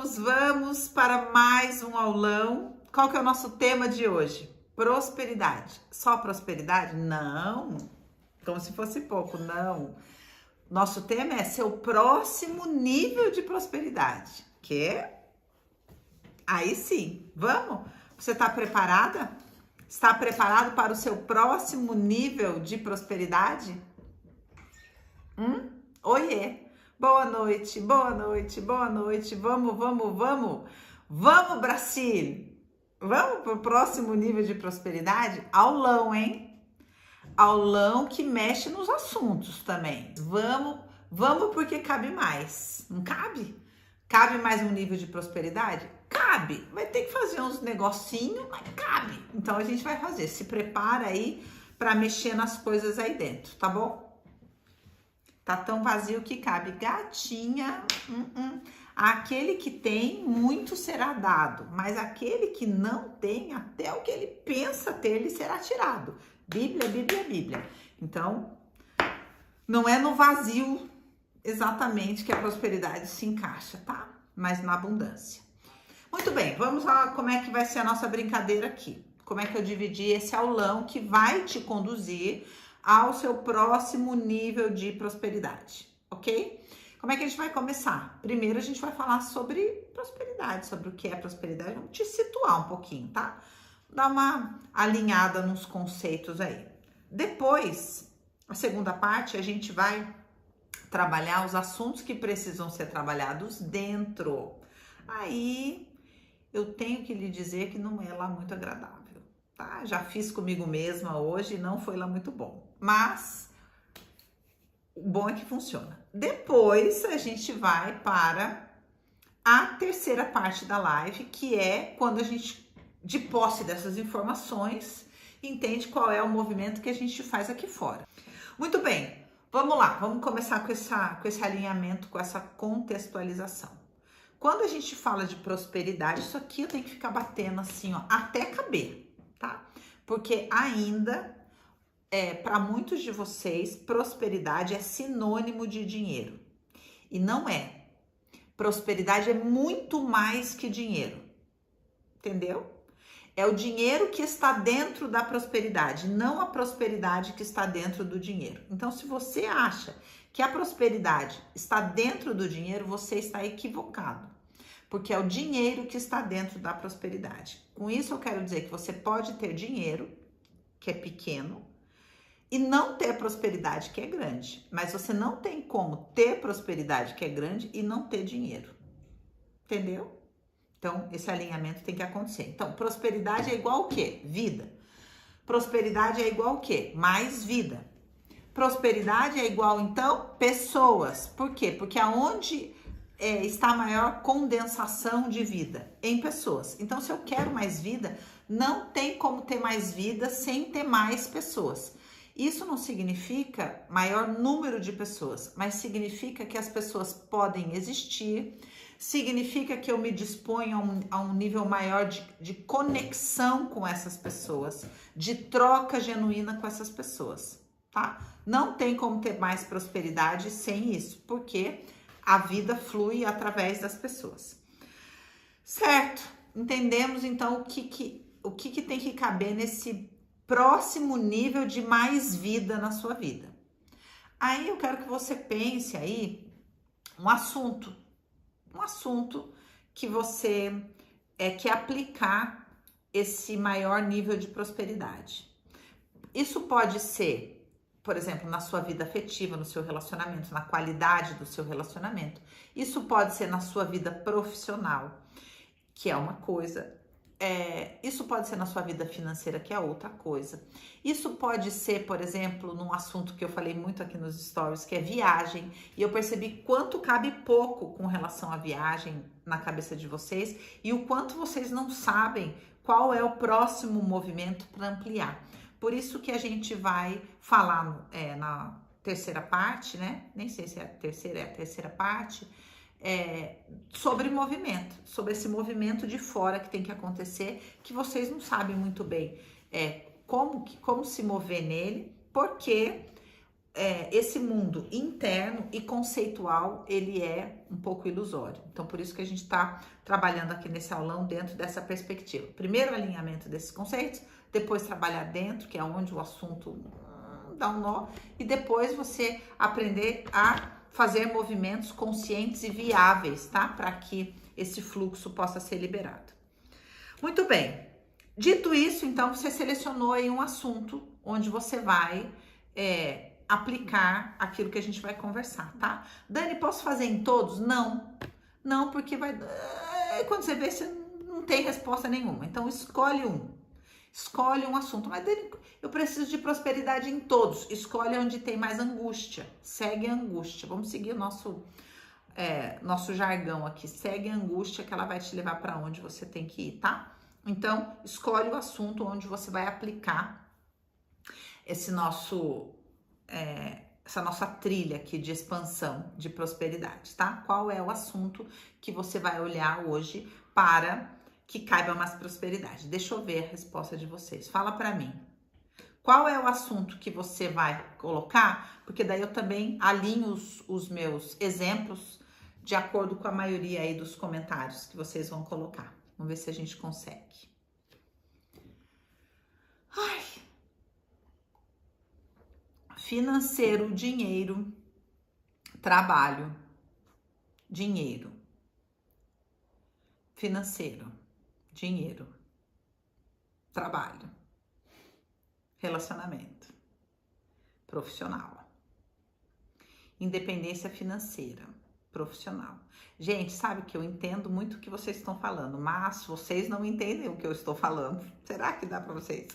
Vamos para mais um aulão. Qual que é o nosso tema de hoje? Prosperidade. Só prosperidade? Não. Como se fosse pouco, não. Nosso tema é seu próximo nível de prosperidade. Que? Aí sim. Vamos? Você está preparada? Está preparado para o seu próximo nível de prosperidade? Oiê! Boa noite, boa noite, boa noite. Vamos. Vamos, Brasil! Vamos para o próximo nível de prosperidade? Aulão, hein? Aulão que mexe nos assuntos também. Vamos porque cabe mais. Não cabe? Cabe mais um nível de prosperidade? Cabe. Vai ter que fazer uns negocinhos, mas cabe. Então a gente vai fazer. Se prepara aí para mexer nas coisas aí dentro, tá bom? Tá tão vazio que cabe. Gatinha, aquele que tem, muito será dado. Mas aquele que não tem, até o que ele pensa ter, lhe será tirado. Bíblia. Então, não é no vazio exatamente que a prosperidade se encaixa, tá? Mas na abundância. Muito bem, vamos lá como é que vai ser a nossa brincadeira aqui. Como é que eu dividi esse aulão que vai te conduzir ao seu próximo nível de prosperidade, ok? Como é que a gente vai começar? Primeiro a gente vai falar sobre prosperidade, sobre o que é prosperidade. Vamos te situar um pouquinho, tá? Dar uma alinhada nos conceitos aí. Depois, a segunda parte, a gente vai trabalhar os assuntos que precisam ser trabalhados dentro. Aí, eu tenho que lhe dizer que não é lá muito agradável, tá? Já fiz comigo mesma hoje e não foi lá muito bom. Mas o bom é que funciona. Depois a gente vai para a terceira parte da live, que é quando a gente, de posse dessas informações, entende qual é o movimento que a gente faz aqui fora. Muito bem, vamos lá, vamos começar com esse alinhamento, com essa contextualização. Quando a gente fala de prosperidade, isso aqui eu tenho que ficar batendo assim, ó, até caber, tá? Porque ainda, para muitos de vocês, prosperidade é sinônimo de dinheiro. E não é. Prosperidade é muito mais que dinheiro. Entendeu? É o dinheiro que está dentro da prosperidade, não a prosperidade que está dentro do dinheiro. Então, se você acha que a prosperidade está dentro do dinheiro, você está equivocado. Porque é o dinheiro que está dentro da prosperidade. Com isso, eu quero dizer que você pode ter dinheiro, que é pequeno, e não ter prosperidade, que é grande. Mas você não tem como ter prosperidade, que é grande, e não ter dinheiro. Entendeu? Então, esse alinhamento tem que acontecer. Então, prosperidade é igual o quê? Vida. Prosperidade é igual o quê? Mais vida. Prosperidade é igual, então, pessoas. Por quê? Porque aonde está a maior condensação de vida? Em pessoas. Então, se eu quero mais vida, não tem como ter mais vida sem ter mais pessoas. Isso não significa maior número de pessoas, mas significa que as pessoas podem existir, significa que eu me disponho a um nível maior de conexão com essas pessoas, de troca genuína com essas pessoas, tá? Não tem como ter mais prosperidade sem isso, porque a vida flui através das pessoas. Certo? Entendemos então o que tem que caber nesse próximo nível de mais vida na sua vida. Aí eu quero que você pense aí um assunto que você quer aplicar esse maior nível de prosperidade. Isso pode ser, por exemplo, na sua vida afetiva, no seu relacionamento, na qualidade do seu relacionamento. Isso pode ser na sua vida profissional, que é uma coisa. Isso pode ser na sua vida financeira, que é outra coisa. Isso pode ser, por exemplo, num assunto que eu falei muito aqui nos stories, que é viagem. E eu percebi quanto cabe pouco com relação à viagem na cabeça de vocês e o quanto vocês não sabem qual é o próximo movimento para ampliar. Por isso que a gente vai falar na terceira parte, né? Nem sei se é a terceira parte. Sobre movimento, sobre esse movimento de fora que tem que acontecer, que vocês não sabem muito bem como se mover nele, porque esse mundo interno e conceitual, ele é um pouco ilusório. Então, por isso que a gente está trabalhando aqui nesse aulão dentro dessa perspectiva. Primeiro, alinhamento desses conceitos, depois trabalhar dentro, que é onde o assunto dá um nó, e depois você aprender a fazer movimentos conscientes e viáveis, tá? Para que esse fluxo possa ser liberado. Muito bem. Dito isso, então, você selecionou aí um assunto onde você vai aplicar aquilo que a gente vai conversar, tá? Dani, posso fazer em todos? Não. Não, porque vai... Quando você vê, você não tem resposta nenhuma. Então, escolhe um. Escolhe um assunto. Mas, Dani, eu preciso de prosperidade em todos. Escolhe onde tem mais angústia. Segue a angústia. Vamos seguir o nosso jargão aqui. Segue a angústia que ela vai te levar para onde você tem que ir, tá? Então, escolhe o assunto onde você vai aplicar essa nossa trilha aqui de expansão, de prosperidade, tá? Qual é o assunto que você vai olhar hoje para que caiba mais prosperidade? Deixa eu ver a resposta de vocês. Fala para mim. Qual é o assunto que você vai colocar? Porque daí eu também alinho os meus exemplos de acordo com a maioria aí dos comentários que vocês vão colocar. Vamos ver se a gente consegue. Ai. Financeiro, dinheiro, trabalho, dinheiro. Financeiro, dinheiro, trabalho, relacionamento, profissional, independência financeira, profissional. Gente, sabe que eu entendo muito o que vocês estão falando, mas vocês não entendem o que eu estou falando. Será que dá para vocês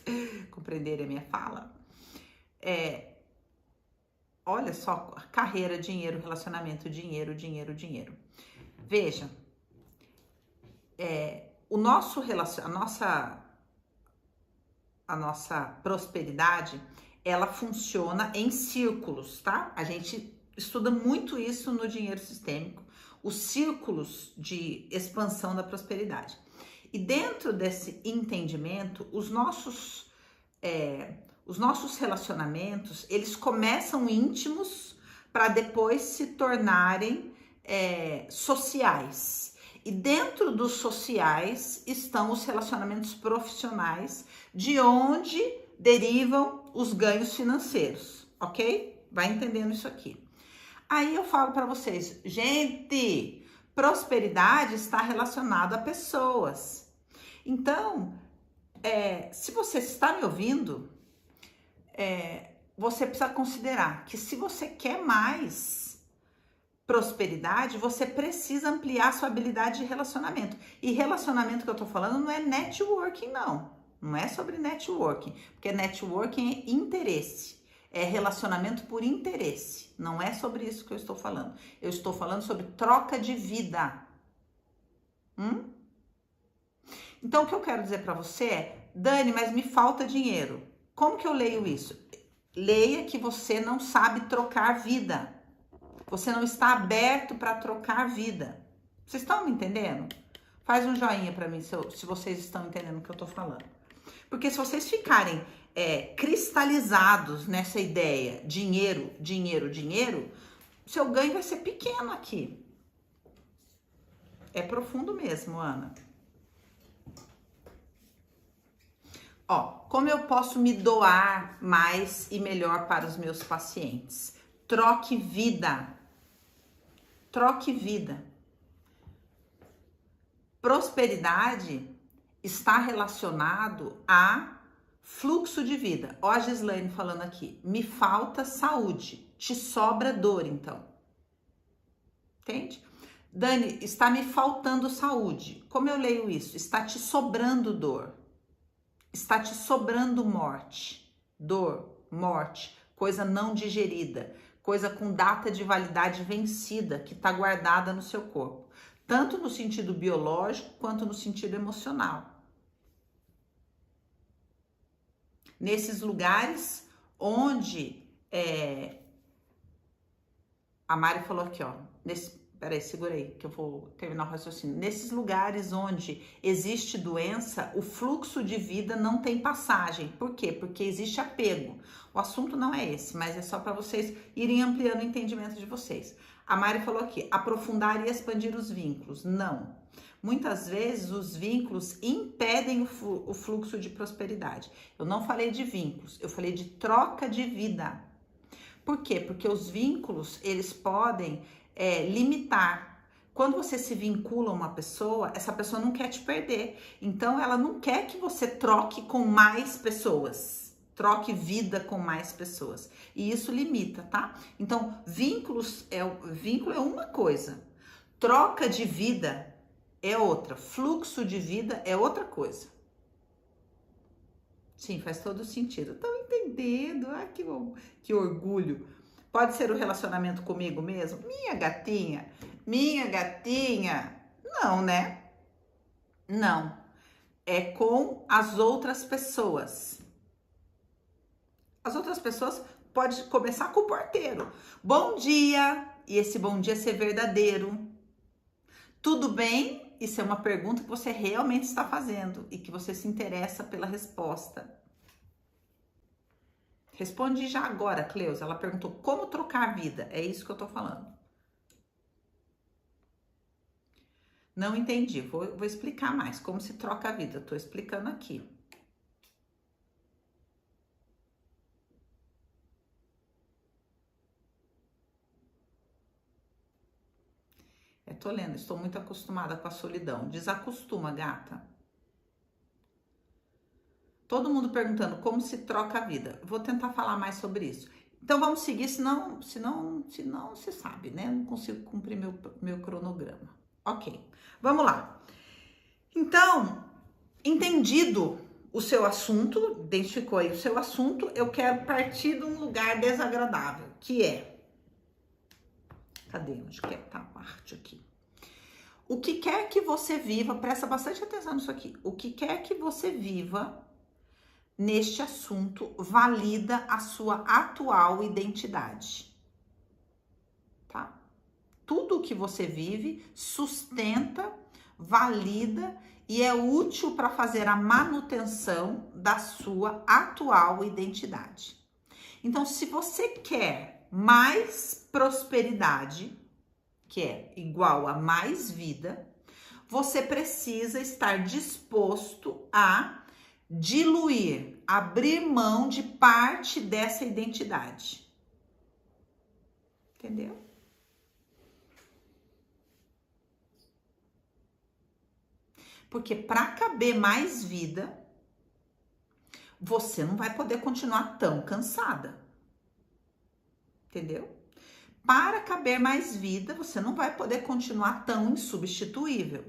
compreenderem a minha fala? Olha só, carreira, dinheiro, relacionamento, dinheiro, dinheiro, dinheiro. Veja, a nossa prosperidade, ela funciona em círculos, tá? A gente estuda muito isso no dinheiro sistêmico, os círculos de expansão da prosperidade. E dentro desse entendimento, os nossos relacionamentos, eles começam íntimos para depois se tornarem sociais. E dentro dos sociais estão os relacionamentos profissionais, de onde derivam os ganhos financeiros, ok? Vai entendendo isso aqui. Aí eu falo para vocês, gente, prosperidade está relacionada a pessoas. Então, se você está me ouvindo, você precisa considerar que se você quer mais prosperidade, você precisa ampliar sua habilidade de relacionamento. E relacionamento que eu tô falando não é networking, não. Não é sobre networking, porque networking é interesse. É relacionamento por interesse. Não é sobre isso que eu estou falando. Eu estou falando sobre troca de vida. Então, o que eu quero dizer para você é, Dani, mas me falta dinheiro. Como que eu leio isso? Leia que você não sabe trocar vida. Você não está aberto para trocar vida. Vocês estão me entendendo? Faz um joinha para mim se vocês estão entendendo o que eu estou falando. Porque se vocês ficarem cristalizados nessa ideia, dinheiro, dinheiro, dinheiro, seu ganho vai ser pequeno aqui. É profundo mesmo, Ana. Como eu posso me doar mais e melhor para os meus pacientes? Troque vida. Troque vida. Prosperidade está relacionado a fluxo de vida. Ó a Gislaine falando aqui. Me falta saúde. Te sobra dor, então. Entende? Dani, está me faltando saúde. Como eu leio isso? Está te sobrando dor. Está te sobrando morte. Dor, morte, coisa não digerida. Coisa com data de validade vencida, que está guardada no seu corpo. Tanto no sentido biológico, quanto no sentido emocional. Nesses lugares onde... a Mari falou aqui, Peraí, segura aí, que eu vou terminar o raciocínio. Nesses lugares onde existe doença, o fluxo de vida não tem passagem. Por quê? Porque existe apego. O assunto não é esse, mas é só para vocês irem ampliando o entendimento de vocês. A Mari falou aqui, aprofundar e expandir os vínculos. Não. Muitas vezes os vínculos impedem o fluxo de prosperidade. Eu não falei de vínculos, eu falei de troca de vida. Por quê? Porque os vínculos, eles podem limitar. Quando você se vincula a uma pessoa, essa pessoa não quer te perder. Então, ela não quer que você troque com mais pessoas. Troque vida com mais pessoas. E isso limita, tá? Então, vínculo é uma coisa. Troca de vida é outra. Fluxo de vida é outra coisa. Sim, faz todo sentido. Estão entendendo? Ah, que bom, que orgulho. Pode ser o relacionamento comigo mesmo? Minha gatinha. Não, né? Não. É com as outras pessoas. As outras pessoas pode começar com o porteiro. Bom dia. E esse bom dia ser verdadeiro. Tudo bem? Isso é uma pergunta que você realmente está fazendo e que você se interessa pela resposta. Responde já agora, Cleusa. Ela perguntou como trocar a vida. É isso que eu tô falando. Não entendi. Vou explicar mais como se troca a vida. Eu tô explicando aqui. Tô lendo. Estou muito acostumada com a solidão. Desacostuma, gata. Todo mundo perguntando como se troca a vida. Vou tentar falar mais sobre isso. Então vamos seguir, senão você sabe, né? Não consigo cumprir meu cronograma. Ok, vamos lá. Então, entendido o seu assunto, identificou aí o seu assunto, eu quero partir de um lugar desagradável, que é... Cadê? Onde que tá a parte aqui? O que quer que você viva, presta bastante atenção nisso aqui. O que quer que você viva neste assunto valida a sua atual identidade, tá? Tudo que você vive sustenta, valida e é útil para fazer a manutenção da sua atual identidade. Então, se você quer mais prosperidade, que é igual a mais vida, você precisa estar disposto a diluir, abrir mão de parte dessa identidade. Entendeu? Porque para caber mais vida, você não vai poder continuar tão cansada. Entendeu? Para caber mais vida, você não vai poder continuar tão insubstituível.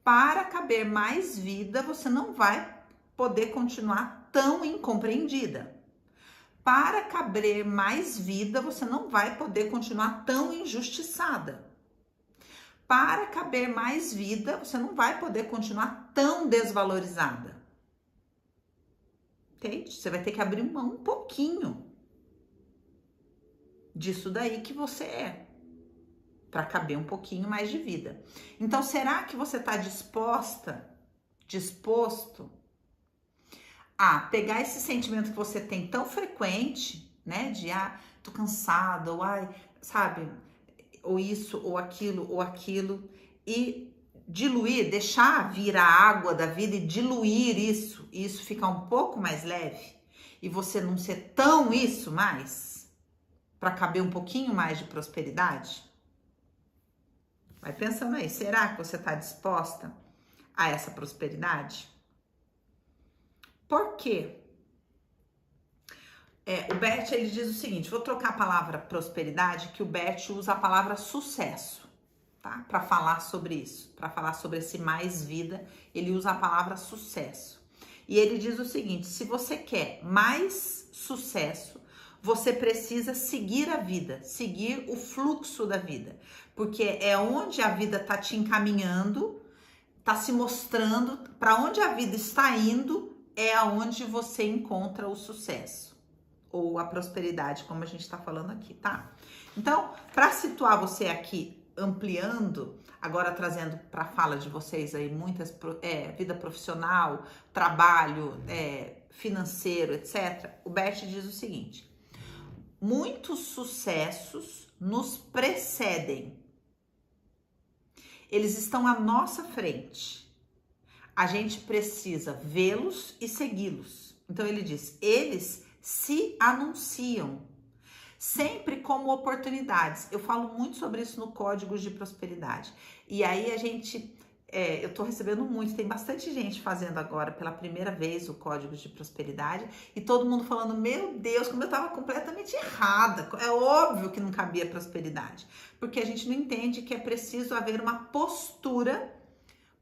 Para caber mais vida, você não vai poder continuar tão incompreendida. Para caber mais vida, você não vai poder continuar tão injustiçada. Para caber mais vida, você não vai poder continuar tão desvalorizada. Entende? Você vai ter que abrir mão um pouquinho disso daí que você é, para caber um pouquinho mais de vida. Então, será que você está disposto a pegar esse sentimento que você tem tão frequente, né, de tô cansada, ou sabe, ou isso, ou aquilo, e diluir, deixar vir a água da vida e diluir isso, e isso ficar um pouco mais leve, e você não ser tão isso mais, para caber um pouquinho mais de prosperidade? Vai pensando aí, será que você está disposta a essa prosperidade? Por quê? O Bert, ele diz o seguinte, vou trocar a palavra prosperidade, que o Bert usa a palavra sucesso, tá? Para falar sobre isso, para falar sobre esse mais vida, ele usa a palavra sucesso. E ele diz o seguinte, se você quer mais sucesso, você precisa seguir a vida, seguir o fluxo da vida, porque é onde a vida tá te encaminhando, tá se mostrando, para onde a vida está indo, é aonde você encontra o sucesso, ou a prosperidade, como a gente tá falando aqui, tá? Então, para situar você aqui ampliando, agora trazendo para a fala de vocês aí muitas vida profissional, trabalho, financeiro, etc. O Bert diz o seguinte: muitos sucessos nos precedem. Eles estão à nossa frente. A gente precisa vê-los e segui-los. Então ele diz, eles se anunciam, sempre como oportunidades. Eu falo muito sobre isso no Códigos de Prosperidade. E aí eu tô recebendo muito, tem bastante gente fazendo agora pela primeira vez o Códigos de Prosperidade e todo mundo falando, meu Deus, como eu tava completamente errada. É óbvio que não cabia prosperidade, porque a gente não entende que é preciso haver uma postura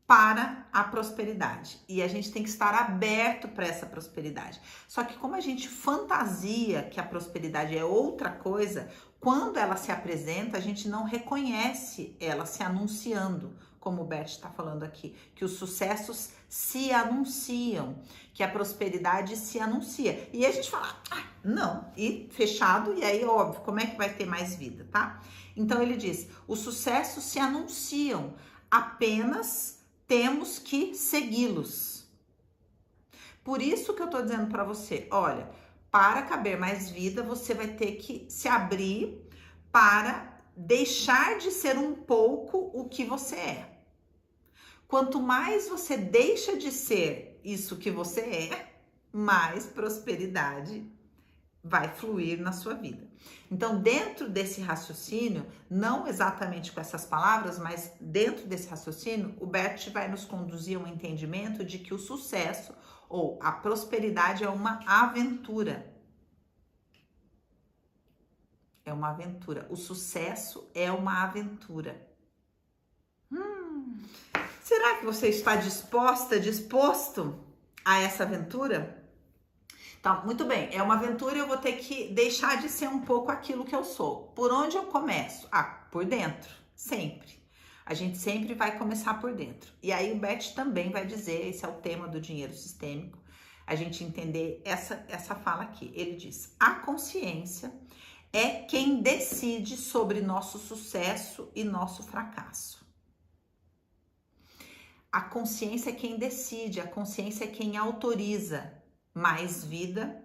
para a prosperidade e a gente tem que estar aberto para essa prosperidade. Só que como a gente fantasia que a prosperidade é outra coisa, quando ela se apresenta, a gente não reconhece ela se anunciando, como o Bert está falando aqui, que os sucessos se anunciam, que a prosperidade se anuncia. E a gente fala, não, e fechado, e aí óbvio, como é que vai ter mais vida, tá? Então ele diz, os sucessos se anunciam, apenas temos que segui-los. Por isso que eu tô dizendo para você, olha, para caber mais vida, você vai ter que se abrir para deixar de ser um pouco o que você é. Quanto mais você deixa de ser isso que você é, mais prosperidade vai fluir na sua vida. Então, dentro desse raciocínio, não exatamente com essas palavras, mas dentro desse raciocínio, o Bert vai nos conduzir a um entendimento de que o sucesso ou a prosperidade é uma aventura. É uma aventura. O sucesso é uma aventura. Será que você está disposto a essa aventura? Então, muito bem, é uma aventura e eu vou ter que deixar de ser um pouco aquilo que eu sou. Por onde eu começo? Por dentro, sempre. A gente sempre vai começar por dentro. E aí o Bert também vai dizer, esse é o tema do dinheiro sistêmico, a gente entender essa fala aqui. Ele diz, a consciência é quem decide sobre nosso sucesso e nosso fracasso. A consciência é quem decide, a consciência é quem autoriza mais vida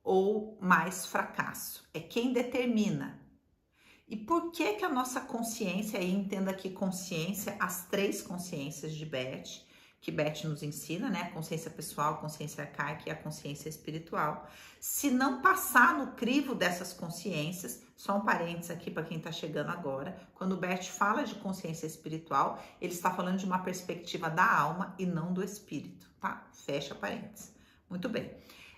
ou mais fracasso. É quem determina. E por que a nossa consciência, aí entenda aqui consciência, as três consciências de Bert, que Bert nos ensina, né? A consciência pessoal, a consciência arcaica e a consciência espiritual. Se não passar no crivo dessas consciências, só um parênteses aqui para quem está chegando agora, quando o Bert fala de consciência espiritual, ele está falando de uma perspectiva da alma e não do espírito, tá? Fecha parênteses. Muito bem.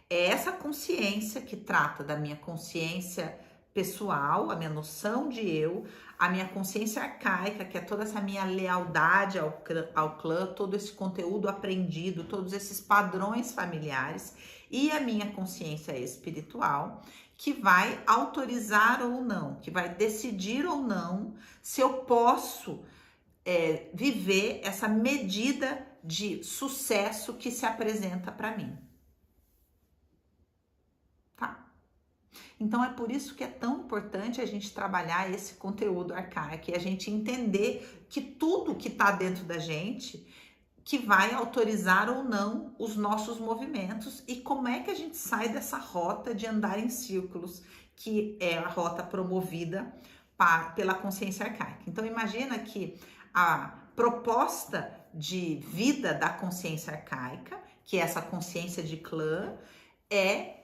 É essa consciência que trata da minha consciência pessoal, a minha noção de eu, a minha consciência arcaica, que é toda essa minha lealdade ao clã, todo esse conteúdo aprendido, todos esses padrões familiares, e a minha consciência espiritual, que vai autorizar ou não, que vai decidir ou não se eu posso viver essa medida de sucesso que se apresenta para mim. Então, é por isso que é tão importante a gente trabalhar esse conteúdo arcaico e a gente entender que tudo que está dentro da gente que vai autorizar ou não os nossos movimentos e como é que a gente sai dessa rota de andar em círculos, que é a rota promovida pela consciência arcaica. Então, imagina que a proposta de vida da consciência arcaica, que é essa consciência de clã, é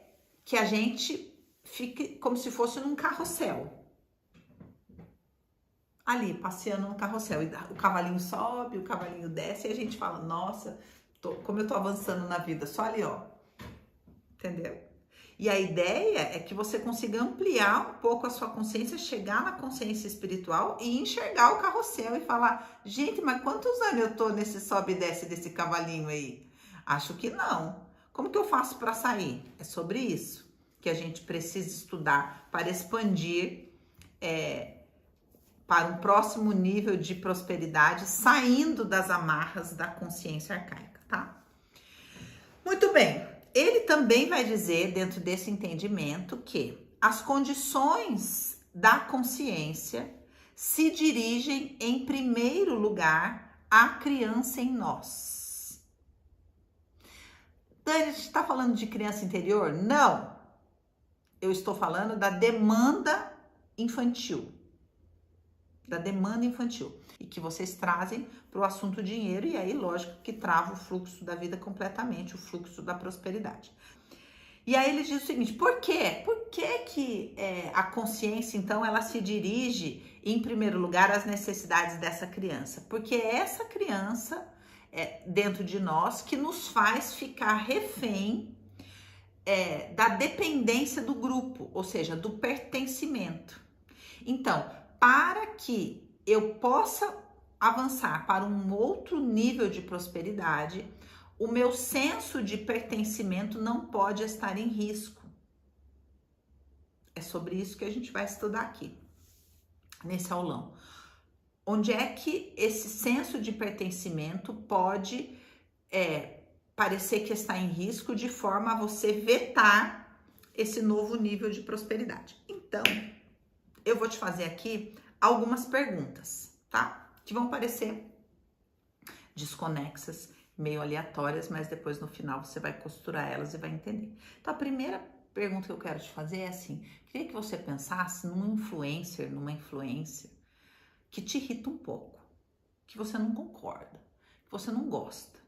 que a gente fique como se fosse num carrossel. Ali, passeando no carrossel. E o cavalinho sobe, o cavalinho desce, e a gente fala, nossa, como eu tô avançando na vida, só ali, ó. Entendeu? E a ideia é que você consiga ampliar um pouco a sua consciência, chegar na consciência espiritual e enxergar o carrossel e falar, gente, mas quantos anos eu tô nesse sobe e desce desse cavalinho aí? Acho que não. Como que eu faço para sair? É sobre isso que a gente precisa estudar para expandir para um próximo nível de prosperidade, saindo das amarras da consciência arcaica, tá? Muito bem. Ele também vai dizer, dentro desse entendimento, que as condições da consciência se dirigem em primeiro lugar à criança em nós. Dani, a gente está falando de criança interior? Não. Eu estou falando da demanda infantil. Da demanda infantil. E que vocês trazem para o assunto dinheiro, e aí, lógico, que trava o fluxo da vida completamente, o fluxo da prosperidade. E aí ele diz o seguinte, por quê? Por que a consciência, então, ela se dirige, em primeiro lugar, às necessidades dessa criança? Porque é essa criança dentro de nós que nos faz ficar refém da dependência do grupo, ou seja, do pertencimento. Então, para que eu possa avançar para um outro nível de prosperidade, o meu senso de pertencimento não pode estar em risco. É sobre isso que a gente vai estudar aqui, nesse aulão. Onde é que esse senso de pertencimento pode parecer que está em risco, de forma a você vetar esse novo nível de prosperidade. Então, eu vou te fazer aqui algumas perguntas, tá? Que vão parecer desconexas, meio aleatórias, mas depois no final você vai costurar elas e vai entender. Então, a primeira pergunta que eu quero te fazer é assim, queria que você pensasse num influencer, numa influencer que te irrita um pouco, que você não concorda, que você não gosta.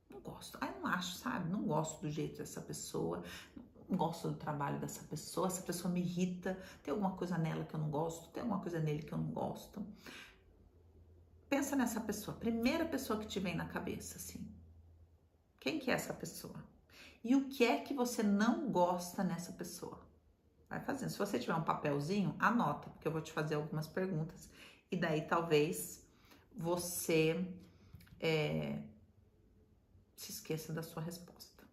Não gosto, eu não acho, sabe? Não gosto do jeito dessa pessoa, não gosto do trabalho dessa pessoa, essa pessoa me irrita, tem alguma coisa nela que eu não gosto, tem alguma coisa nele que eu não gosto. Pensa nessa pessoa, primeira pessoa que te vem na cabeça, assim. Quem que é essa pessoa? E o que é que você não gosta nessa pessoa? Vai fazendo. Se você tiver um papelzinho, anota, porque eu vou te fazer algumas perguntas. E daí talvez você se esqueça da sua resposta.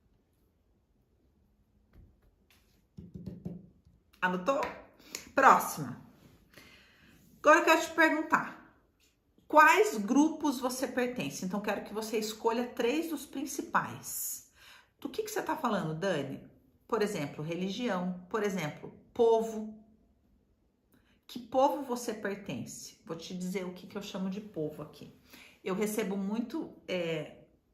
Anotou? Próxima. Agora eu quero te perguntar. Quais grupos você pertence? Então, quero que você escolha 3 dos principais. Do que você está falando, Dani? Por exemplo, religião. Por exemplo, povo. Que povo você pertence? Vou te dizer o que eu chamo de povo aqui. Eu recebo muito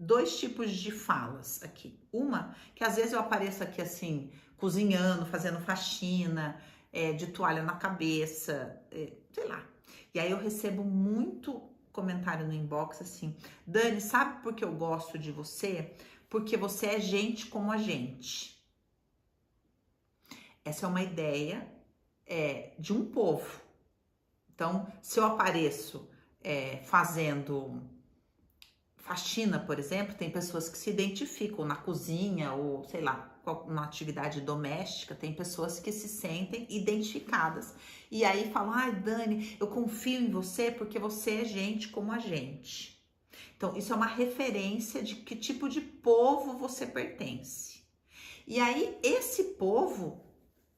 2 tipos de falas aqui. Uma, que às vezes eu apareço aqui assim, cozinhando, fazendo faxina, de toalha na cabeça, sei lá. E aí eu recebo muito comentário no inbox assim, Dani, sabe por que eu gosto de você? Porque você é gente como a gente. Essa é uma ideia de um povo. Então, se eu apareço fazendo faxina, por exemplo, tem pessoas que se identificam na cozinha ou, sei lá, uma atividade doméstica, tem pessoas que se sentem identificadas. E aí falam, ai, Dani, eu confio em você porque você é gente como a gente. Então, isso é uma referência de que tipo de povo você pertence. E aí, esse povo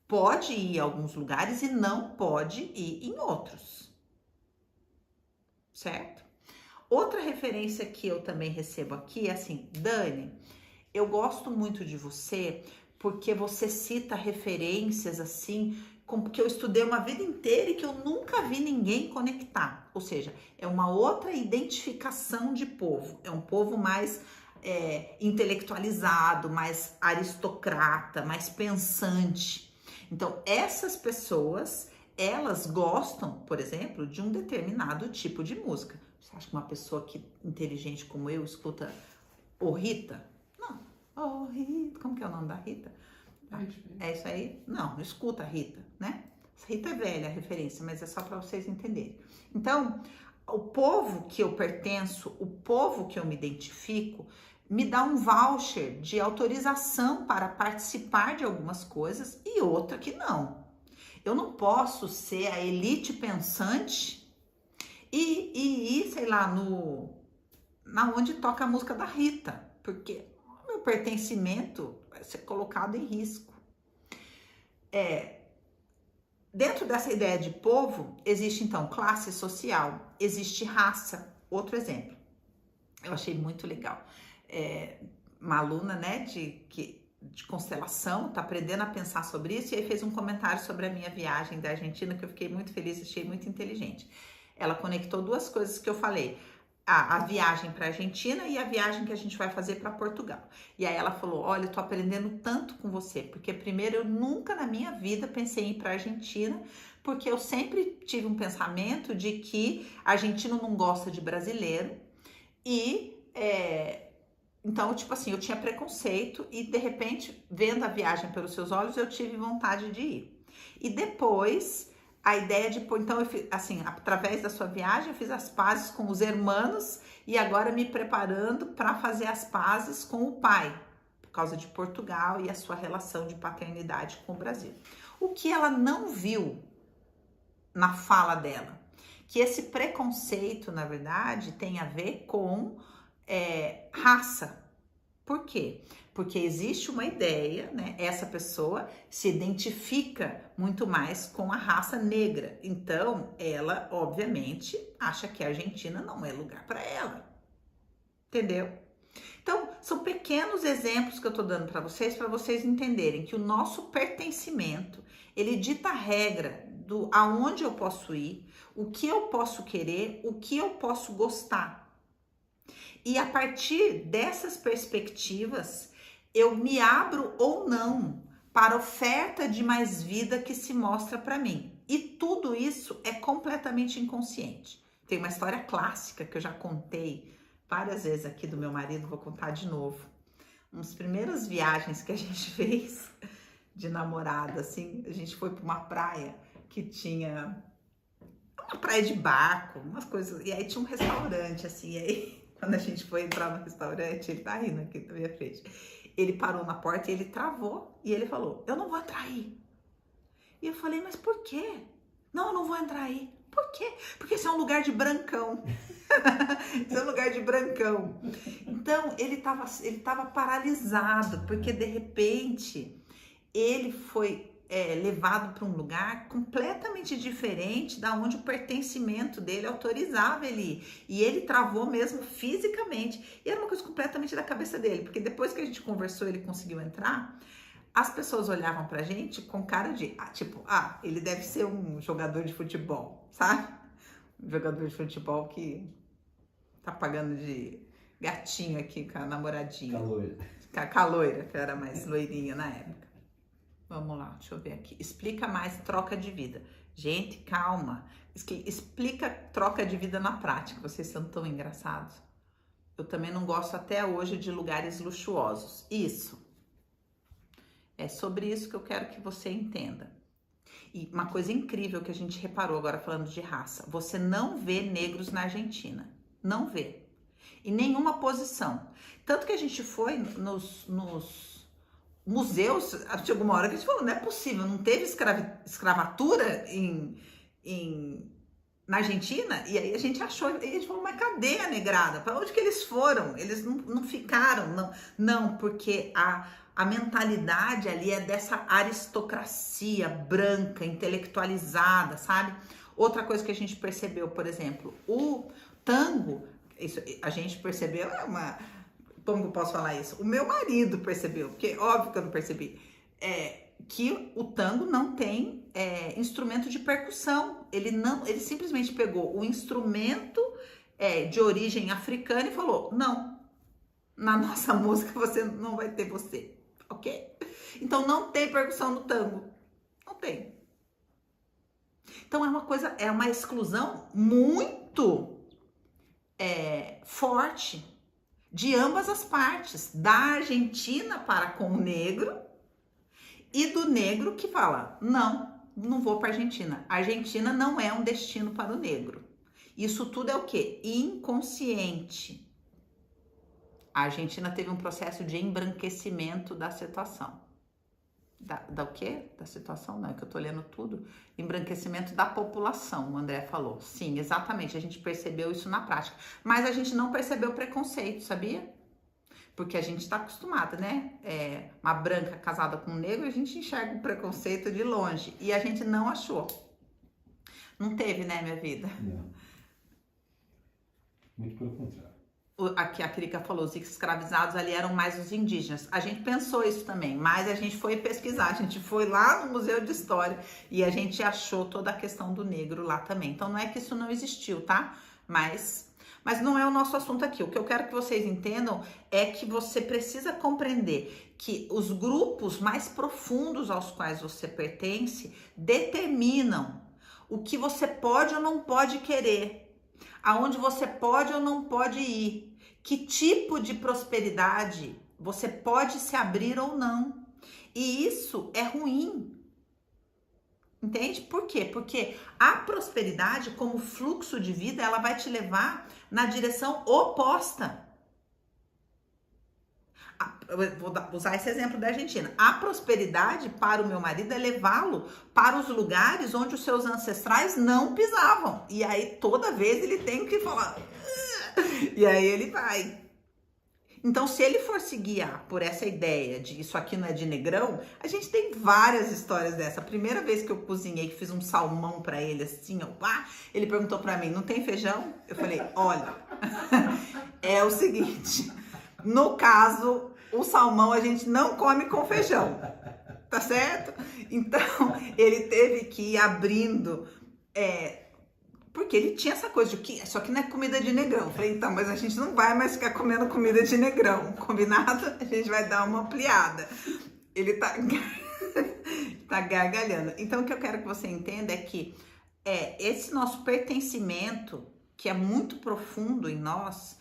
pode ir a alguns lugares e não pode ir em outros. Certo? Outra referência que eu também recebo aqui é assim, Dani, eu gosto muito de você porque você cita referências assim, que eu estudei uma vida inteira e que eu nunca vi ninguém conectar. Ou seja, é uma outra identificação de povo. É um povo mais intelectualizado, mais aristocrata, mais pensante. Então, essas pessoas, elas gostam, por exemplo, de um determinado tipo de música. Você acha que uma pessoa inteligente como eu escuta o Rita? Não. Oh, Rita. Como que é o nome da Rita? É isso aí? Não escuta a Rita, né? Rita é velha a referência, mas é só para vocês entenderem. Então, o povo que eu pertenço, o povo que eu me identifico, me dá um voucher de autorização para participar de algumas coisas e outra que não. Eu não posso ser a elite pensante e ir, sei lá, na onde toca a música da Rita, porque o meu pertencimento vai ser colocado em risco. Dentro dessa ideia de povo, existe então classe social, existe raça. Outro exemplo, eu achei muito legal. Uma aluna, né, que de constelação, tá aprendendo a pensar sobre isso, e aí fez um comentário sobre a minha viagem da Argentina, que eu fiquei muito feliz, achei muito inteligente. Ela conectou duas coisas que eu falei, a viagem para a Argentina e a viagem que a gente vai fazer para Portugal. E aí ela falou, olha, eu tô aprendendo tanto com você, porque primeiro eu nunca na minha vida pensei em ir para a Argentina, porque eu sempre tive um pensamento de que argentino não gosta de brasileiro, e então, tipo assim, eu tinha preconceito e de repente, vendo a viagem pelos seus olhos, eu tive vontade de ir. E depois, a ideia de, então, eu fiz, assim, através da sua viagem, eu fiz as pazes com os irmãos e agora me preparando para fazer as pazes com o pai, por causa de Portugal e a sua relação de paternidade com o Brasil. O que ela não viu na fala dela, que esse preconceito, na verdade, tem a ver com raça. Por quê? Porque existe uma ideia, né? Essa pessoa se identifica muito mais com a raça negra. Então, ela, obviamente, acha que a Argentina não é lugar para ela. Entendeu? Então, são pequenos exemplos que eu tô dando para vocês entenderem que o nosso pertencimento, ele dita a regra do aonde eu posso ir, o que eu posso querer, o que eu posso gostar. E a partir dessas perspectivas, eu me abro ou não para a oferta de mais vida que se mostra para mim. E tudo isso é completamente inconsciente. Tem uma história clássica que eu já contei várias vezes aqui do meu marido, vou contar de novo. Nas primeiras viagens que a gente fez de namorada, assim, a gente foi para uma praia que tinha uma praia de barco, umas coisas, e aí tinha um restaurante, assim, e aí quando a gente foi entrar no restaurante, ele tá rindo aqui na minha frente, ele parou na porta e ele travou, e ele falou, eu não vou entrar aí. E eu falei, mas por quê? Não, eu não vou entrar aí. Por quê? Porque esse é um lugar de brancão. Esse é um lugar de brancão. Então, ele tava paralisado, porque de repente, ele foi levado para um lugar completamente diferente da onde o pertencimento dele autorizava ele ir. E ele travou mesmo fisicamente. E era uma coisa completamente da cabeça dele, porque depois que a gente conversou, ele conseguiu entrar, as pessoas olhavam pra gente com cara de, tipo, ele deve ser um jogador de futebol, sabe? Um jogador de futebol que tá pagando de gatinho aqui com a namoradinha. Com a loira, que era mais loirinha na época. Vamos lá, deixa eu ver aqui. Explica mais troca de vida. Gente, calma. Explica troca de vida na prática. Vocês são tão engraçados. Eu também não gosto até hoje de lugares luxuosos. Isso. É sobre isso que eu quero que você entenda. E uma coisa incrível que a gente reparou agora falando de raça. Você não vê negros na Argentina. Não vê. Em nenhuma posição. Tanto que a gente foi nos museus, chegou uma hora que a gente falou, não é possível, não teve escravatura na Argentina? E aí a gente achou, e a gente falou, mas cadê a negrada? Para onde que eles foram? Eles não ficaram, não, porque a mentalidade ali é dessa aristocracia branca, intelectualizada, sabe? Outra coisa que a gente percebeu, por exemplo, o tango, isso a gente percebeu, como eu posso falar isso? O meu marido percebeu, porque óbvio que eu não percebi, que o tango não tem instrumento de percussão. Ele simplesmente pegou o instrumento de origem africana e falou, não, na nossa música você não vai ter você, ok? Então não tem percussão no tango, não tem. Então é uma exclusão muito forte de ambas as partes, da Argentina para com o negro e do negro que fala, não vou para a Argentina. A Argentina não é um destino para o negro. Isso tudo é o quê? Inconsciente. A Argentina teve um processo de embranquecimento da situação. Da o quê? Da situação? Não, é que eu tô lendo tudo. Embranquecimento da população, o André falou. Sim, exatamente, a gente percebeu isso na prática. Mas a gente não percebeu preconceito, sabia? Porque a gente tá acostumada, né? Uma branca casada com um negro, a gente enxerga o preconceito de longe. E a gente não achou. Não teve, né, minha vida? Não. Muito pelo contrário. Aqui a Krika falou, os escravizados ali eram mais os indígenas. A gente pensou isso também, mas a gente foi pesquisar, a gente foi lá no Museu de História e a gente achou toda a questão do negro lá também. Então não é que isso não existiu, tá? Mas não é o nosso assunto aqui. O que eu quero que vocês entendam é que você precisa compreender que os grupos mais profundos aos quais você pertence determinam o que você pode ou não pode querer, aonde você pode ou não pode ir, que tipo de prosperidade você pode se abrir ou não. E isso é ruim. Entende? Por quê? Porque a prosperidade, como fluxo de vida, ela vai te levar na direção oposta. Vou usar esse exemplo da Argentina. A prosperidade para o meu marido é levá-lo para os lugares onde os seus ancestrais não pisavam. E aí toda vez ele tem que falar. E aí ele vai. Então, se ele for se guiar por essa ideia de isso aqui não é de negrão, a gente tem várias histórias dessa. A primeira vez que eu cozinhei, que fiz um salmão para ele assim, ele perguntou para mim, não tem feijão? Eu falei, olha, é o seguinte, no caso, o salmão a gente não come com feijão, tá certo? Então, ele teve que ir abrindo, porque ele tinha essa coisa de que isso aqui não é comida de negrão. Eu falei, então, mas a gente não vai mais ficar comendo comida de negrão, combinado? A gente vai dar uma ampliada. Ele tá gargalhando. Então, o que eu quero que você entenda é que esse nosso pertencimento, que é muito profundo em nós,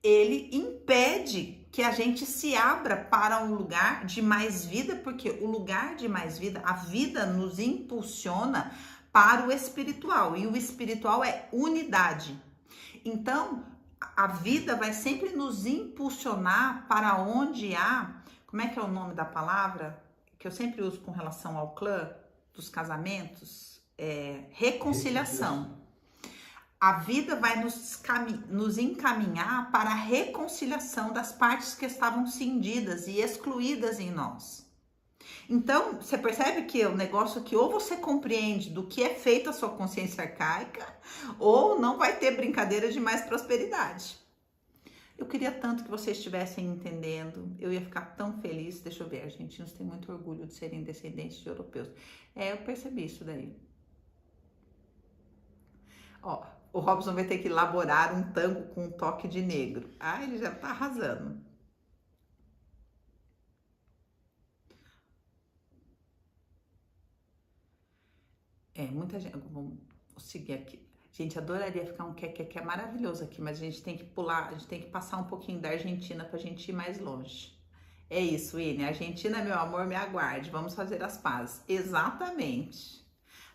ele impede que a gente se abra para um lugar de mais vida, porque o lugar de mais vida, a vida nos impulsiona para o espiritual, e o espiritual é unidade. Então, a vida vai sempre nos impulsionar para onde há, como é que é o nome da palavra? Que eu sempre uso com relação ao clã dos casamentos, reconciliação. A vida vai nos encaminhar para a reconciliação das partes que estavam cindidas e excluídas em nós. Então, você percebe que é um negócio que ou você compreende do que é feita a sua consciência arcaica, ou não vai ter brincadeira de mais prosperidade. Eu queria tanto que vocês estivessem entendendo, eu ia ficar tão feliz. Deixa eu ver, argentinos têm muito orgulho de serem descendentes de europeus. Eu percebi isso daí. Ó, o Robson vai ter que elaborar um tango com um toque de negro. Ele já tá arrasando. Muita gente, vamos seguir aqui. Gente, adoraria ficar um que é maravilhoso aqui, mas a gente tem que pular, a gente tem que passar um pouquinho da Argentina pra gente ir mais longe. É isso, Ine. Argentina, meu amor, me aguarde. Vamos fazer as pazes. Exatamente.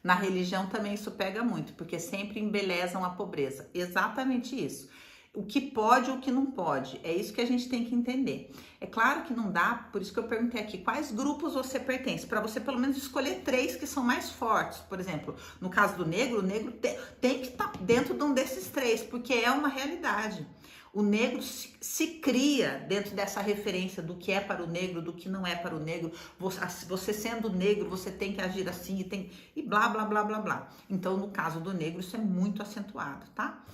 Na religião também isso pega muito, porque sempre embelezam a pobreza. Exatamente isso. O que pode e o que não pode. É isso que a gente tem que entender. É claro que não dá, por isso que eu perguntei aqui, quais grupos você pertence? Para você pelo menos escolher 3 que são mais fortes. Por exemplo, no caso do negro, o negro tem que estar dentro de um desses 3, porque é uma realidade. O negro se cria dentro dessa referência do que é para o negro, do que não é para o negro. Você sendo negro, você tem que agir assim e blá, blá, blá, blá, blá. Então, no caso do negro, isso é muito acentuado, tá?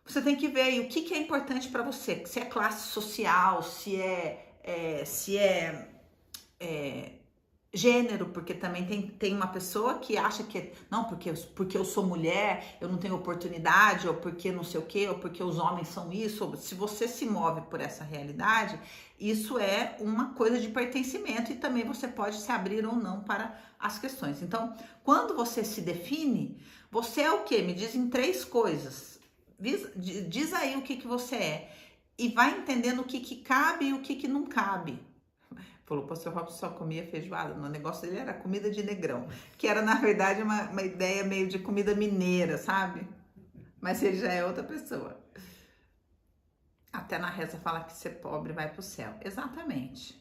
Você tem que ver aí o que é importante para você, se é classe social, se é gênero, porque também tem uma pessoa que acha que não, porque eu sou mulher, eu não tenho oportunidade, ou porque não sei o quê, ou porque os homens são isso. Se você se move por essa realidade, isso é uma coisa de pertencimento, e também você pode se abrir ou não para as questões. Então, quando você se define, você é o quê? Me dizem 3 coisas. Diz aí o que você é e vai entendendo o que cabe e o que não cabe. Falou, o pastor Robson só comia feijoada. O negócio dele era comida de negrão, que era, na verdade, uma ideia meio de comida mineira, sabe? Mas ele já é outra pessoa. Até na reza fala que ser pobre vai pro céu. Exatamente.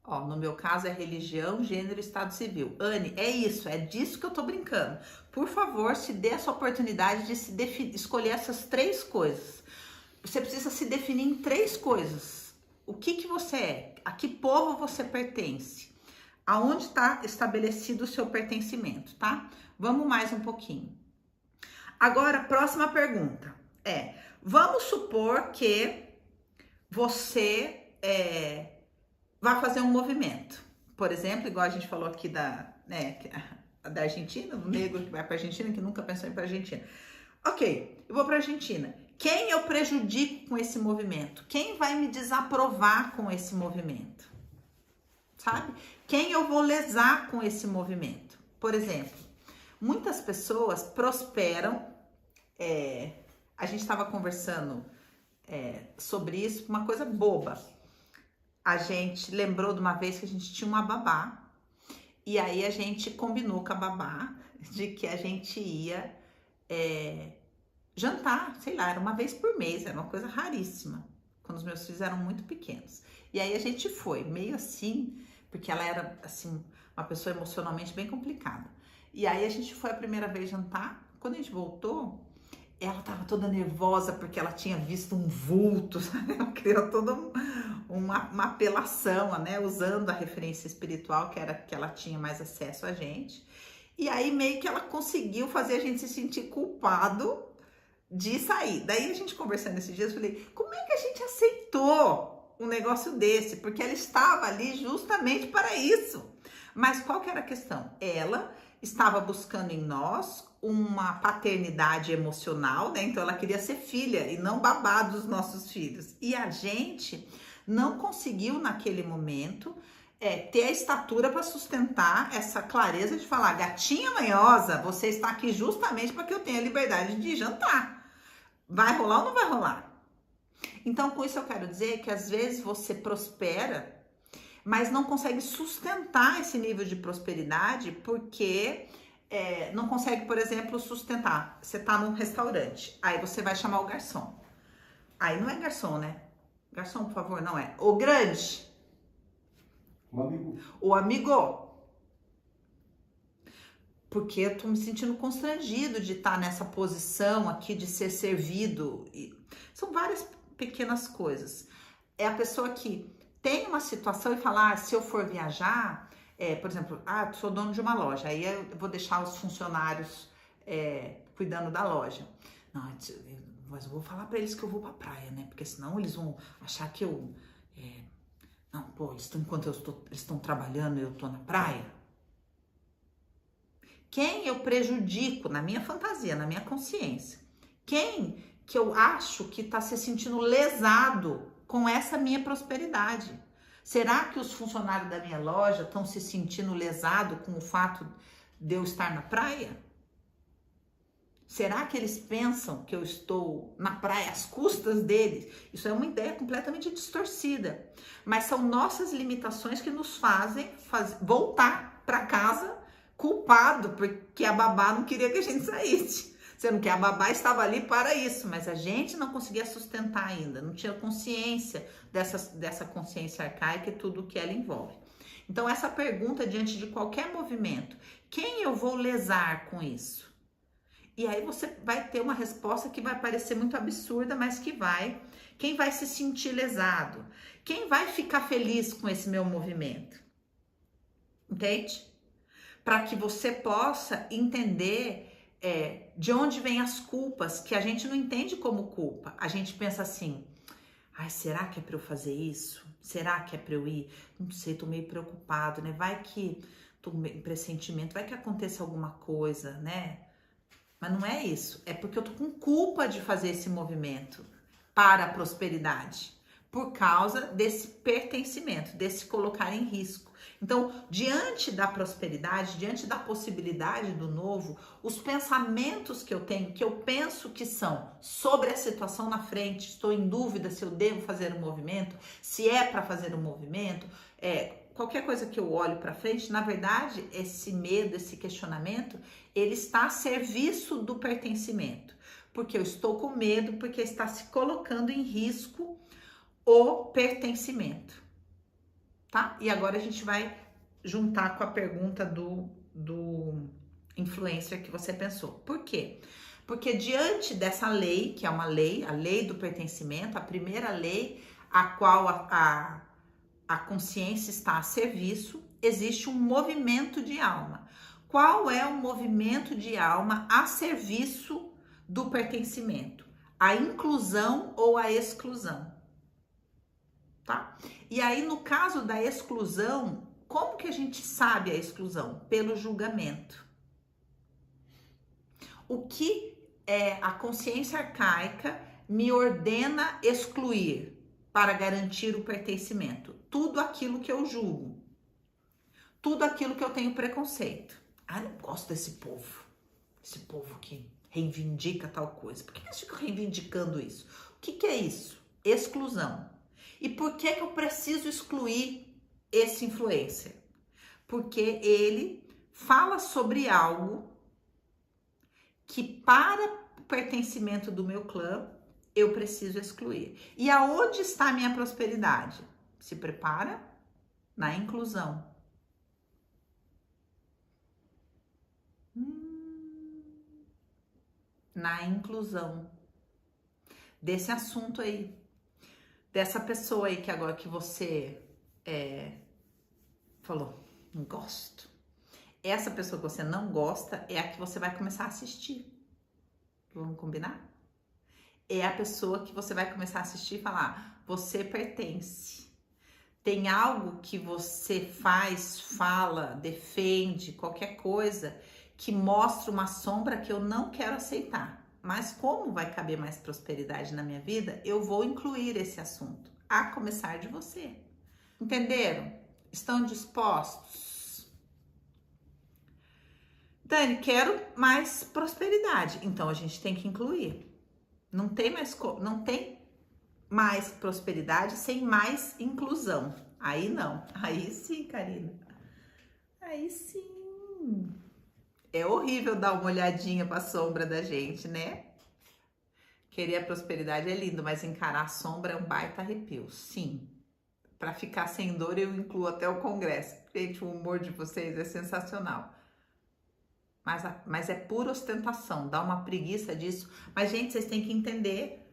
Ó, no meu caso é religião, gênero e estado civil. Anne, é isso, é disso que eu tô brincando. Por favor, se dê essa oportunidade de escolher essas 3 coisas. Você precisa se definir em 3 coisas. O que você é? A que povo você pertence? Aonde está estabelecido o seu pertencimento, tá? Vamos mais um pouquinho. Agora, próxima pergunta vamos supor que você vai fazer um movimento. Por exemplo, igual a gente falou aqui da Argentina, do negro que vai para a Argentina, que nunca pensou em ir para a Argentina. Ok, eu vou para a Argentina. Quem eu prejudico com esse movimento? Quem vai me desaprovar com esse movimento? Sabe? Quem eu vou lesar com esse movimento? Por exemplo, muitas pessoas prosperam. A gente estava conversando sobre isso, uma coisa boba. A gente lembrou de uma vez que a gente tinha uma babá, e aí a gente combinou com a babá de que a gente ia jantar, sei lá, era uma vez por mês, era uma coisa raríssima, quando os meus filhos eram muito pequenos. E aí a gente foi, meio assim, porque ela era, assim, uma pessoa emocionalmente bem complicada. E aí a gente foi a primeira vez jantar, quando a gente voltou, ela tava toda nervosa porque ela tinha visto um vulto, sabe? Ela criou toda uma apelação, né? Usando a referência espiritual, que era que ela tinha mais acesso a gente. E aí meio que ela conseguiu fazer a gente se sentir culpado de sair. Daí a gente conversando esses dias, eu falei, como é que a gente aceitou um negócio desse? Porque ela estava ali justamente para isso. Mas qual que era a questão? Ela estava buscando em nós uma paternidade emocional, né? Então ela queria ser filha e não babá dos nossos filhos. E a gente não conseguiu naquele momento ter a estatura para sustentar essa clareza de falar, gatinha manhosa, você está aqui justamente para que eu tenha liberdade de jantar. Vai rolar ou não vai rolar? Então, com isso eu quero dizer que às vezes você prospera, mas não consegue sustentar esse nível de prosperidade porque não consegue, por exemplo, sustentar. Você tá num restaurante, aí você vai chamar o garçom. Aí não é garçom, né? Garçom, por favor, não é. O grande. O amigo. O amigo. Porque eu tô me sentindo constrangido de estar nessa posição aqui, de ser servido. São várias pequenas coisas. É a pessoa que tem uma situação e fala, se eu for viajar, por exemplo, sou dono de uma loja, aí eu vou deixar os funcionários cuidando da loja. Não, mas eu vou falar para eles que eu vou pra praia, né? Porque senão eles vão achar que eu... não, pô, enquanto eles estão trabalhando, eu tô na praia. Quem eu prejudico na minha fantasia, na minha consciência? Quem que eu acho que tá se sentindo lesado com essa minha prosperidade? Será que os funcionários da minha loja estão se sentindo lesados com o fato de eu estar na praia? Será que eles pensam que eu estou na praia às custas deles? Isso é uma ideia completamente distorcida. Mas são nossas limitações que nos fazem voltar para casa culpado porque a babá não queria que a gente saísse. Sendo que a babá estava ali para isso, mas a gente não conseguia sustentar ainda, não tinha consciência dessa consciência arcaica e tudo que ela envolve. Então, essa pergunta diante de qualquer movimento, quem eu vou lesar com isso? E aí você vai ter uma resposta que vai parecer muito absurda, mas que vai. Quem vai se sentir lesado? Quem vai ficar feliz com esse meu movimento? Entende? Para que você possa entender de onde vêm as culpas, que a gente não entende como culpa. A gente pensa assim, será que é para eu fazer isso? Será que é para eu ir? Não sei, tô meio preocupado, né? Vai que tô meio pressentimento, vai que aconteça alguma coisa, né? Mas não é isso, é porque eu tô com culpa de fazer esse movimento para a prosperidade, por causa desse pertencimento, desse colocar em risco. Então, diante da prosperidade, diante da possibilidade do novo, os pensamentos que eu tenho, que eu penso que são sobre a situação na frente, estou em dúvida se eu devo fazer um movimento, se é para fazer um movimento, qualquer coisa que eu olho para frente, na verdade, esse medo, esse questionamento, ele está a serviço do pertencimento. Porque eu estou com medo, porque está se colocando em risco o pertencimento. Tá? E agora a gente vai juntar com a pergunta do influencer que você pensou. Por quê? Porque diante dessa lei, que é uma lei, a lei do pertencimento, a primeira lei a qual a consciência está a serviço, existe um movimento de alma. Qual é o movimento de alma a serviço do pertencimento? A inclusão ou a exclusão? Tá? E aí, no caso da exclusão, como que a gente sabe a exclusão? Pelo julgamento. O que a consciência arcaica me ordena excluir para garantir o pertencimento? Tudo aquilo que eu julgo. Tudo aquilo que eu tenho preconceito. Ah, eu não gosto desse povo. Esse povo que reivindica tal coisa. Por que eles ficam reivindicando isso? O que é isso? Exclusão. E por que eu preciso excluir esse influencer? Porque ele fala sobre algo que para o pertencimento do meu clã, eu preciso excluir. E aonde está a minha prosperidade? Se prepara na inclusão. Na inclusão desse assunto aí, dessa pessoa aí que agora que você falou, não gosto. Essa pessoa que você não gosta é a que você vai começar a assistir. Vamos combinar? É a pessoa que você vai começar a assistir e falar, você pertence. Tem algo que você faz, fala, defende, qualquer coisa que mostra uma sombra que eu não quero aceitar. Mas como vai caber mais prosperidade na minha vida, eu vou incluir esse assunto, a começar de você. Entenderam? Estão dispostos? Dani, quero mais prosperidade. Então, a gente tem que incluir. Não tem mais prosperidade sem mais inclusão. Aí não. Aí sim, Karina. Aí sim. É horrível dar uma olhadinha para a sombra da gente, né? Querer a prosperidade é lindo, mas encarar a sombra é um baita arrepio. Sim. Para ficar sem dor, eu incluo até o congresso. Gente, o humor de vocês é sensacional. Mas é pura ostentação, dá uma preguiça disso. Mas, gente, vocês têm que entender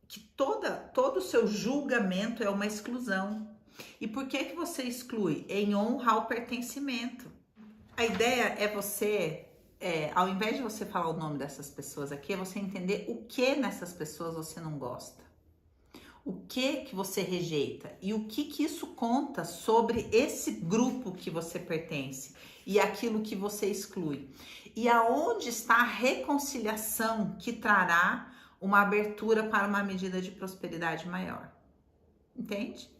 que todo o seu julgamento é uma exclusão. E por que você exclui? Em honra ao pertencimento. A ideia é você, ao invés de você falar o nome dessas pessoas aqui, é você entender o que nessas pessoas você não gosta. O que você rejeita e o que isso conta sobre esse grupo que você pertence e aquilo que você exclui. E aonde está a reconciliação que trará uma abertura para uma medida de prosperidade maior. Entende?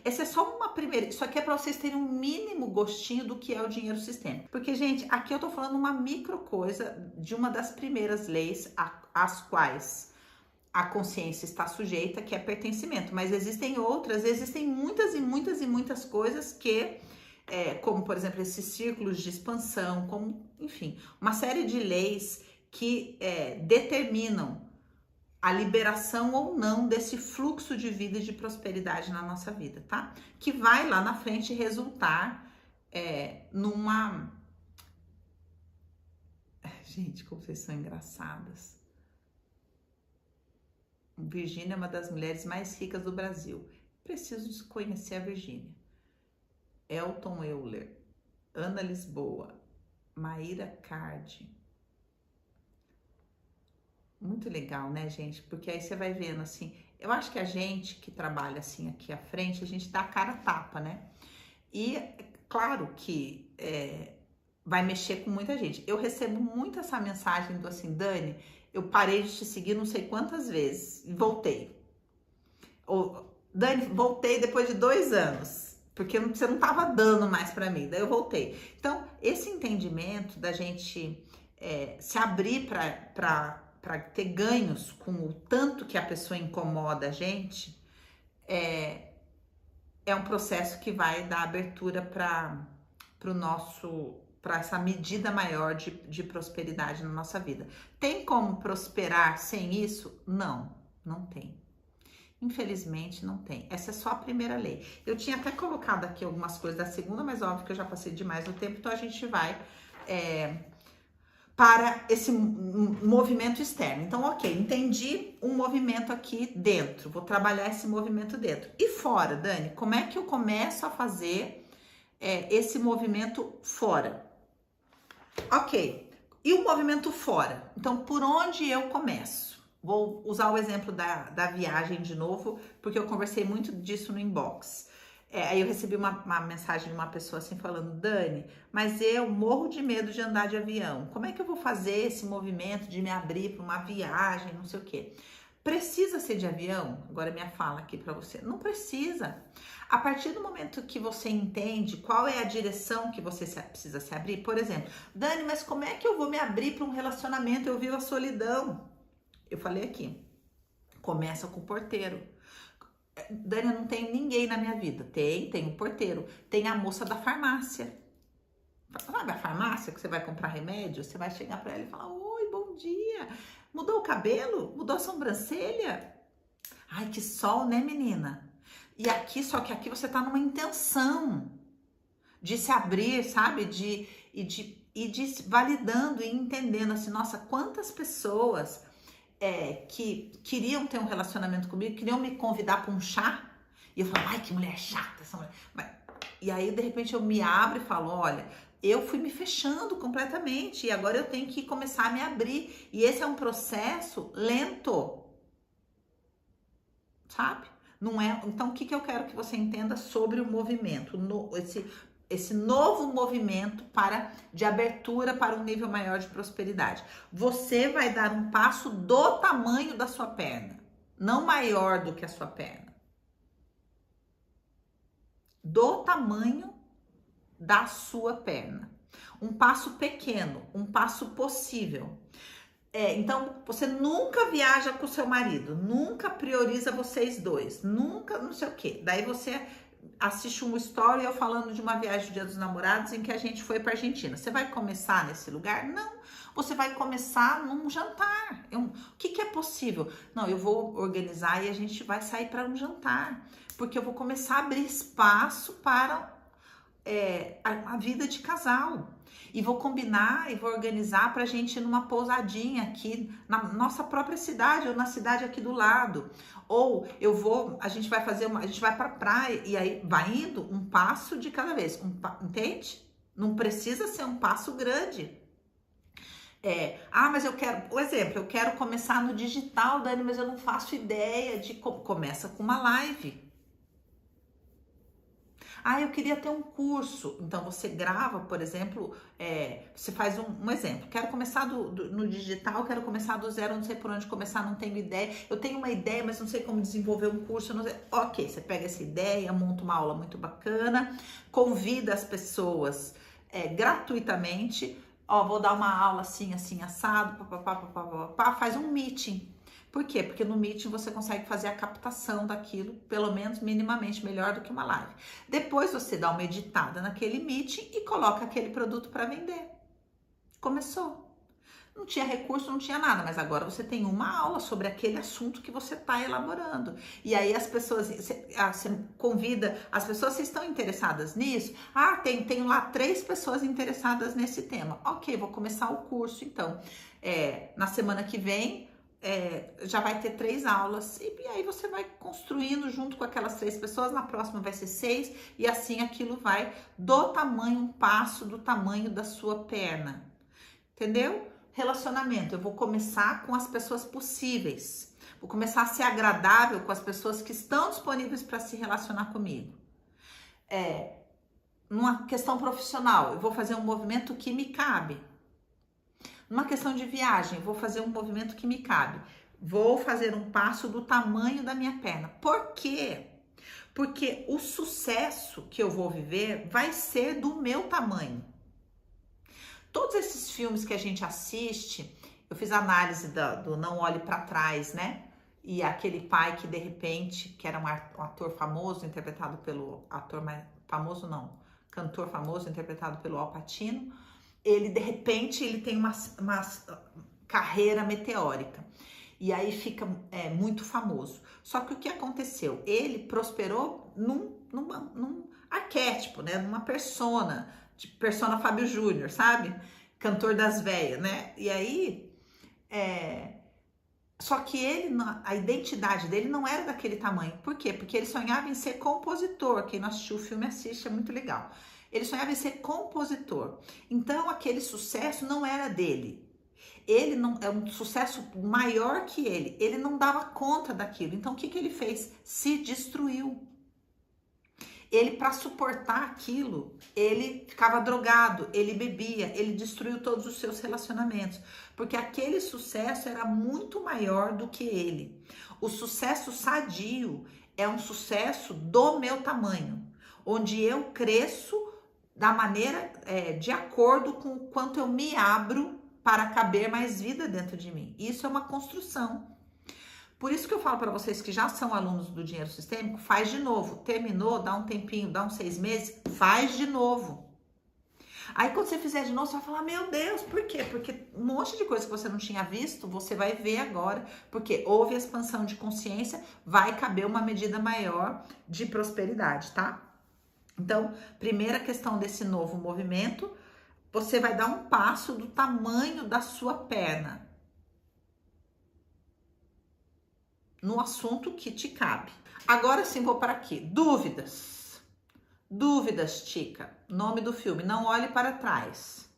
Essa é só uma primeira. Isso aqui é para vocês terem um mínimo gostinho do que é o dinheiro sistêmico. Porque, gente, aqui eu tô falando uma micro coisa de uma das primeiras leis às quais a consciência está sujeita, que é pertencimento. Mas existem outras, existem muitas e muitas e muitas coisas que, como, por exemplo, esses círculos de expansão, como, enfim, uma série de leis que determinam a liberação ou não desse fluxo de vida e de prosperidade na nossa vida, tá? Que vai lá na frente resultar numa... Gente, como vocês são engraçadas. Virgínia é uma das mulheres mais ricas do Brasil. Preciso conhecer a Virgínia. Elton Euler, Ana Lisboa, Maíra Cardi. Muito legal, né, gente? Porque aí você vai vendo, assim, eu acho que a gente que trabalha, assim, aqui à frente, a gente dá a cara a tapa, né? E, claro que vai mexer com muita gente. Eu recebo muito essa mensagem do assim, Dani, eu parei de te seguir não sei quantas vezes e voltei. Dani, voltei depois de 2 anos, porque você não estava dando mais para mim, daí eu voltei. Então, esse entendimento da gente se abrir para ter ganhos com o tanto que a pessoa incomoda a gente, é um processo que vai dar abertura para essa medida maior de prosperidade na nossa vida. Tem como prosperar sem isso? Não, não tem. Infelizmente, não tem. Essa é só a primeira lei. Eu tinha até colocado aqui algumas coisas da segunda, mas óbvio que eu já passei demais o tempo, então a gente vai para esse movimento externo. Então, ok, entendi um movimento aqui dentro, vou trabalhar esse movimento dentro. E fora, Dani, como é que eu começo a fazer esse movimento fora? Ok, E o movimento fora? Então, por onde eu começo? Vou usar o exemplo da viagem de novo, porque eu conversei muito disso no inbox. Aí eu recebi uma mensagem de uma pessoa assim falando: Dani, mas eu morro de medo de andar de avião. Como é que eu vou fazer esse movimento de me abrir para uma viagem, não sei o quê? Precisa ser de avião? Agora minha fala aqui para você. Não precisa. A partir do momento que você entende qual é a direção que você precisa se abrir, por exemplo, Dani, mas como é que eu vou me abrir para um relacionamento? Eu vivo a solidão. Eu falei aqui, começa com o porteiro. Dani, eu não tenho ninguém na minha vida. Tem o porteiro. Tem a moça da farmácia. Sabe a farmácia que você vai comprar remédio? Você vai chegar para ela e falar: oi, bom dia. Mudou o cabelo? Mudou a sobrancelha? Ai, que sol, né, menina? E aqui, só que aqui você tá numa intenção de se abrir, sabe? De validando e entendendo assim, nossa, quantas pessoas que queriam ter um relacionamento comigo, queriam me convidar para um chá, e eu falo: ai, que mulher chata essa mulher. E aí, de repente, eu me abro e falo: olha, eu fui me fechando completamente e agora eu tenho que começar a me abrir. E esse é um processo lento, sabe? Não é? Então, o que eu quero que você entenda sobre o movimento, esse novo movimento de abertura para um nível maior de prosperidade. Você vai dar um passo do tamanho da sua perna, não maior do que a sua perna. Do tamanho da sua perna. Um passo pequeno, um passo possível. Então, você nunca viaja com o seu marido, nunca prioriza vocês dois, nunca não sei o quê. Daí você assiste um story eu falando de uma viagem do Dia dos Namorados em que a gente foi para Argentina. Você vai começar nesse lugar? Não. Você vai começar num jantar. O que é possível? Não, eu vou organizar e a gente vai sair para um jantar, porque eu vou começar a abrir espaço para a vida de casal. E vou combinar e vou organizar para a gente ir numa pousadinha aqui na nossa própria cidade ou na cidade aqui do lado. Ou a gente vai a gente vai para praia e aí vai indo um passo de cada vez. Entende? Não precisa ser um passo grande. Mas eu quero começar no digital, Dani, mas eu não faço ideia de como. Começa com uma live. Eu queria ter um curso. Então, você grava, por exemplo, você faz um exemplo. Quero começar no digital, quero começar do zero, não sei por onde começar, não tenho ideia. Eu tenho uma ideia, mas não sei como desenvolver um curso. Não sei. Ok, você pega essa ideia, monta uma aula muito bacana, convida as pessoas gratuitamente. Vou dar uma aula assim, assim, assado, faz um meeting. Por quê? Porque no Meeting você consegue fazer a captação daquilo, pelo menos minimamente melhor do que uma live. Depois você dá uma editada naquele Meeting e coloca aquele produto para vender. Começou. Não tinha recurso, não tinha nada, mas agora você tem uma aula sobre aquele assunto que você está elaborando. E aí as pessoas, você convida, as pessoas, vocês estão interessadas nisso? Tenho lá 3 pessoas interessadas nesse tema. Ok, vou começar o curso então. Na semana que vem, já vai ter 3 aulas e aí você vai construindo junto com aquelas 3 pessoas, na próxima vai ser 6 e assim aquilo vai do tamanho, um passo do tamanho da sua perna, entendeu? Relacionamento, eu vou começar com as pessoas possíveis, vou começar a ser agradável com as pessoas que estão disponíveis para se relacionar comigo. Numa questão profissional, eu vou fazer um movimento que me cabe. Numa questão de viagem, vou fazer um movimento que me cabe. Vou fazer um passo do tamanho da minha perna. Por quê? Porque o sucesso que eu vou viver vai ser do meu tamanho. Todos esses filmes que a gente assiste, eu fiz análise do Não Olhe Pra Trás, né? E aquele pai que de repente, que era um ator famoso, interpretado pelo cantor famoso, interpretado pelo Al Pacino. Ele, de repente, ele tem uma carreira meteórica. E aí fica muito famoso. Só que o que aconteceu? Ele prosperou num arquétipo, né? Numa persona, tipo persona Fábio Júnior, sabe? Cantor das véias, né? E aí, só que a identidade dele não era daquele tamanho. Por quê? Porque ele sonhava em ser compositor. Quem não assistiu o filme assiste, é muito legal. Ele sonhava em ser compositor. Então, aquele sucesso não era dele. Ele não é um sucesso maior que ele. Ele não dava conta daquilo. Então, o que ele fez? Se destruiu. Ele, para suportar aquilo, ele ficava drogado, ele bebia, ele destruiu todos os seus relacionamentos, porque aquele sucesso era muito maior do que ele. O sucesso sadio é um sucesso do meu tamanho, onde eu cresço da maneira, de acordo com o quanto eu me abro para caber mais vida dentro de mim. Isso é uma construção. Por isso que eu falo para vocês que já são alunos do Dinheiro Sistêmico, faz de novo. Terminou, dá um tempinho, dá uns 6 meses, faz de novo. Aí quando você fizer de novo, você vai falar, meu Deus, por quê? Porque um monte de coisa que você não tinha visto, você vai ver agora, porque houve a expansão de consciência, vai caber uma medida maior de prosperidade, tá? Então, primeira questão desse novo movimento, você vai dar um passo do tamanho da sua perna no assunto que te cabe. Agora sim, vou para aqui. Dúvidas. Dúvidas, Tica. Nome do filme. Não olhe para trás.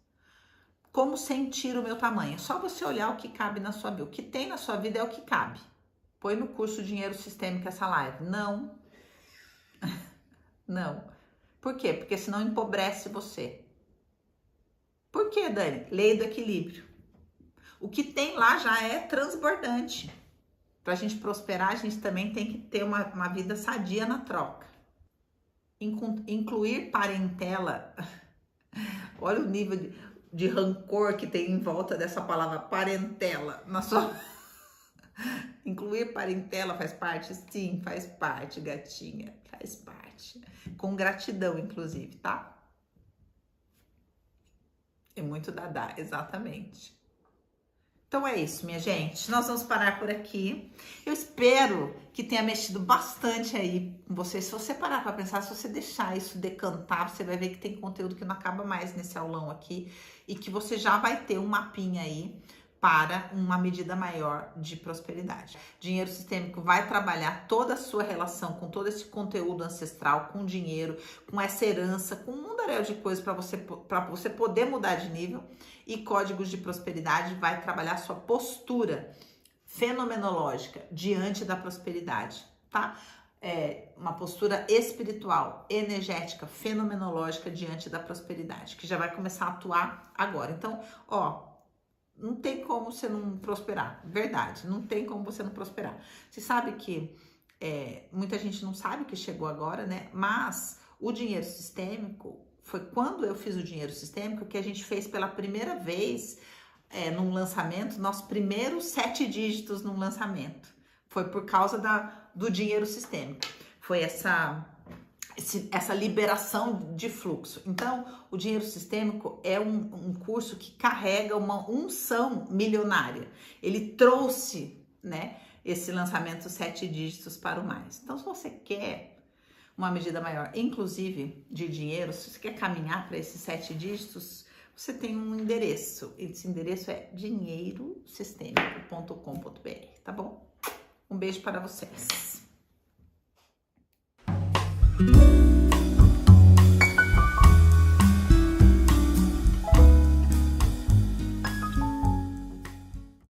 Como sentir o meu tamanho? É só você olhar o que cabe na sua vida. O que tem na sua vida é o que cabe. Põe no curso Dinheiro Sistêmico essa live. Não. Não. Por quê? Porque senão empobrece você. Por quê, Dani? Lei do equilíbrio. O que tem lá já é transbordante. Para a gente prosperar, a gente também tem que ter uma vida sadia na troca. Incluir parentela. Olha o nível de rancor que tem em volta dessa palavra parentela. Incluir parentela faz parte? Sim, faz parte, gatinha. Faz parte. Com gratidão, inclusive, tá? É muito dadá, exatamente. Então é isso, minha gente. Nós vamos parar por aqui. Eu espero que tenha mexido bastante aí com você. Se você parar para pensar, se você deixar isso decantar, você vai ver que tem conteúdo que não acaba mais nesse aulão aqui e que você já vai ter um mapinha aí para uma medida maior de prosperidade. Dinheiro Sistêmico vai trabalhar toda a sua relação com todo esse conteúdo ancestral, com dinheiro, com essa herança, com um mundaréu de coisas para você poder mudar de nível. E Códigos de Prosperidade vai trabalhar sua postura fenomenológica diante da prosperidade, tá? Uma postura espiritual, energética, fenomenológica diante da prosperidade, que já vai começar a atuar agora. Então, não tem como você não prosperar, verdade, não tem como você não prosperar. Você sabe que muita gente não sabe que chegou agora, né? Mas o dinheiro sistêmico, foi quando eu fiz o dinheiro sistêmico que a gente fez pela primeira vez num lançamento, nossos primeiros 7 dígitos num lançamento. Foi por causa do dinheiro sistêmico. Foi essa liberação de fluxo. Então, o dinheiro sistêmico é um curso que carrega uma unção milionária. Ele trouxe, né, esse lançamento 7 dígitos para o mais. Então, se você quer uma medida maior, inclusive de dinheiro, se você quer caminhar para esses 7 dígitos, você tem um endereço. Esse endereço é dinheirosistemico.com.br, tá bom? Um beijo para vocês.